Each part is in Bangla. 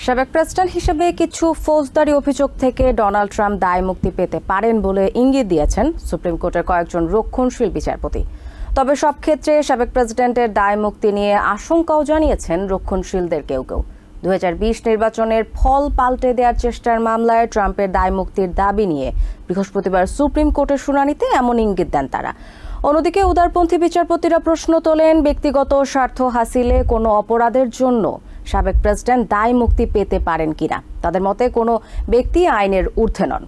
সাবেক প্রেসিডেন্ট হিসেবে কিছু ফৌজদারি অভিযোগ থেকে ডোনাল্ড ট্রাম্প দায় মুক্তি পেতে পারেন বলে ইঙ্গিত দিয়েছেন সুপ্রিম কোর্টের কয়েকজন রক্ষণশীল বিচারপতি। তবে সব ক্ষেত্রে সাবেক প্রেসিডেন্টের দায় মুক্তি নিয়ে আশঙ্কাও জানিয়েছেন রক্ষণশীলদের কেউ কেউ। 2020 নির্বাচনের ফল পাল্টে দেওয়ার চেষ্টার মামলায় ট্রাম্পের দায় মুক্তির দাবি নিয়ে বৃহস্পতিবার সুপ্রিম কোর্টের শুনানিতে এমন ইঙ্গিত দেন তারা। অন্যদিকে উদারপন্থী বিচারপতিরা প্রশ্ন তোলেন, ব্যক্তিগত স্বার্থ হাসিলে কোনো অপরাধের জন্য সাবেক প্রেসিডেন্ট দায় মুক্তি পেতে পারেন কিনা। তাদের মতে কোনো ব্যক্তি আইনের ঊর্ধ্বে নন।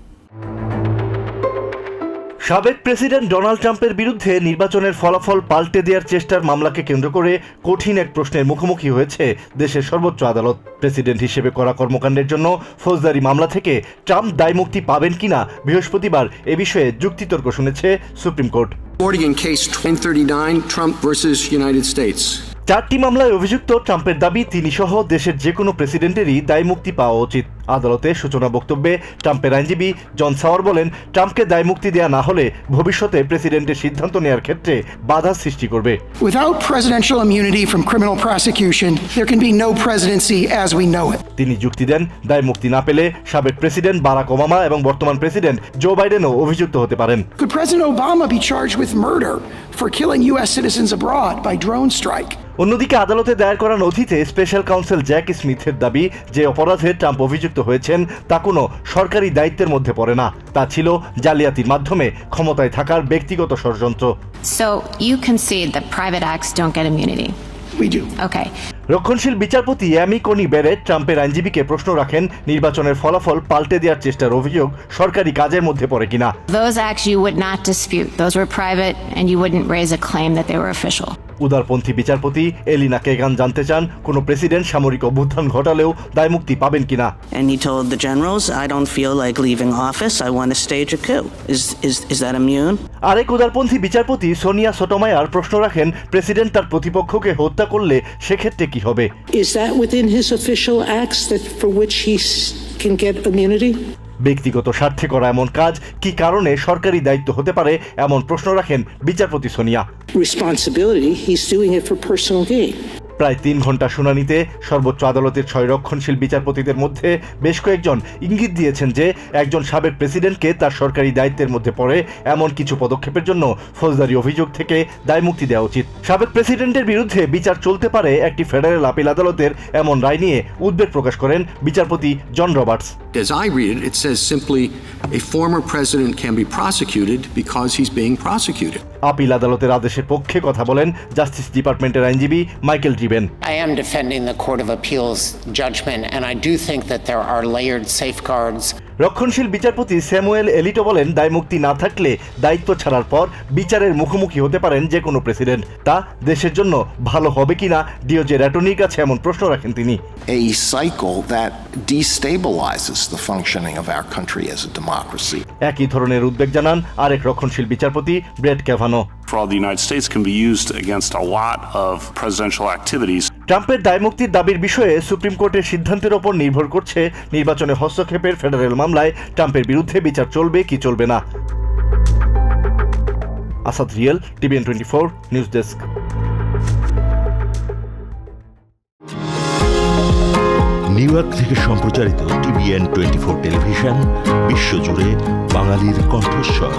সাবেক প্রেসিডেন্ট ডোনাল্ড ট্রাম্পের বিরুদ্ধে নির্বাচনের ফলাফল পাল্টে দেওয়ার চেষ্টার মামলাকে কেন্দ্র করে কঠিন এক প্রশ্নের মুখোমুখি হয়েছে দেশের সর্বোচ্চ আদালত। প্রেসিডেন্ট হিসেবে করা কর্মকাণ্ডের জন্য ফৌজদারি মামলা থেকে ট্রাম্প দায় মুক্তি পাবেন কিনা বৃহস্পতিবার এ বিষয়ে যুক্তিতর্ক শুনেছে সুপ্রিম কোর্ট। চারটি মামলায় অভিযুক্ত ট্রাম্পের দাবি তিনি সহ দেশের যে কোনো প্রেসিডেন্টেরই দায় মুক্তি পাওয়া উচিত। আদালতে সূচনা বক্তব্যে ট্রাম্পের আইনজীবী জন সাওয়ার বলেন, ট্রাম্পকে দায় মুক্তি দেয়া না হলে ভবিষ্যতে প্রেসিডেন্টের সিদ্ধান্ত নেওয়ার ক্ষেত্রে বাধা সৃষ্টি করবে। Without presidential immunity from criminal prosecution, there can be no presidency as we know it. তিনি যুক্তি দেন, দায় মুক্তি না পেলে সাবেক প্রেসিডেন্ট বারাক ওবামা এবং বর্তমান প্রেসিডেন্ট জো বাইডেনও অভিযুক্ত হতে পারেন। Could President Obama be charged with murder for killing US citizens abroad by drone strike? অন্যদিকে আদালতে দায়ের করা নথিতে স্পেশাল কাউন্সিল জ্যাক স্মিথের দাবি, যে অপরাধে ট্রাম্প অভিযুক্ত হয়েছেন তা কোনো সরকারি দায়িত্বের মধ্যে পড়ে না, তা ছিল জালিয়াতির মাধ্যমে ক্ষমতায় থাকার ব্যক্তিগত ষড়যন্ত্র। So you concede that private acts don't get immunity? We do. Okay. রক্ষণশীল বিচারপতি অ্যামি কনি বেরেট ট্রাম্পের আইনজীবীকে প্রশ্ন রাখেন, নির্বাচনের ফলাফল পাল্টে দেওয়ার চেষ্টার অভিযোগ সরকারি কাজের মধ্যে পড়ে কিনা। Those acts you would not dispute. Those were private and you wouldn't raise a claim that they were official. উদারপন্থী বিচারপতি এলিনা কেগান জানতে চান, কোন প্রেসিডেন্ট সামরিক অভ্যুত্থান ঘটালেও দায় মুক্তি পাবেন কিনা। And he told the generals, I don't feel like leaving office. I want to stage a coup. Is that immune? আরেক উদারপন্থী বিচারপতি সোনিয়া সোটোমায়ার প্রশ্ন রাখেন, প্রেসিডেন্ট তার প্রতিপক্ষকে হত্যা করলে সেক্ষেত্রে কি হবে। Is that within his official acts that for which he can get immunity? ব্যক্তিগত স্বার্থে করা এমন কাজ কি কারণে সরকারি দায়িত্ব হতে পারে, এমন প্রশ্ন রাখেন বিচারপতি Sonia. Responsibility, he's doing it for personal gain. প্রায় 3 ঘন্টা শুনানিতে সর্বোচ্চ আদালতের 6 রক্ষণশীল বিচারপতিদের মধ্যে বেশ কয়েকজন ইঙ্গিত দিয়েছেন যে একজন সাবেক প্রেসিডেন্টকে তার সরকারি দায়িত্বের মধ্যে পড়ে এমন কিছু পদক্ষেপের জন্য ফৌজদারি অভিযোগ থেকে দায় মুক্তি দেওয়া উচিত। সাবেক প্রেসিডেন্টের বিরুদ্ধে বিচার চলতে পারে একটি ফেডারেল আপিল আদালতের এমন রায় নিয়ে উদ্বেগ প্রকাশ করেন বিচারপতি জন Roberts. As I read it, it says simply a former president can be prosecuted because he's being prosecuted. Appeal আদালতের আদেশের পক্ষে কথা বলেন জাস্টিস ডিপার্টমেন্টের আইনজীবী Michael ড্রিবেন। I am defending the Court of Appeals judgment and I do think that there are layered safeguards. রক্ষণশীল বিচারপতি স্যামুয়েল এলিটো বলেন, দায় মুক্তি না থাকলে দায়িত্ব ছাড়ার পর বিচারের মুখোমুখি হতে পারেন যে কোনো প্রেসিডেন্ট। তা দেশের জন্য ভালো হবে কিনা ডিওজের অ্যাটর্নির কাছে এমন প্রশ্ন রাখেন তিনি। A cycle that destabilizes the functioning of our country as a democracy. একই ধরনের উদ্বেগ জানান আরেক রক্ষণশীল বিচারপতি Brett ক্যাভানো। Fraud, the United States can be used against a lot of presidential activities. ট্রাম্পের দায় মুক্তির দাবির বিষয়ে সুপ্রিম কোর্টের সিদ্ধান্তের ওপর নির্ভর করছে নির্বাচনে হস্তক্ষেপের ফেডারেল মামলায় ট্রাম্পের বিরুদ্ধে বিচার চলবে কি চলবে না। Asad real, TVN 24 news desk. New York থেকে সম্প্রচারিত টিভিএন 24 টেলিভিশন বিশ্বজুড়ে বাঙালির কণ্ঠস্বর।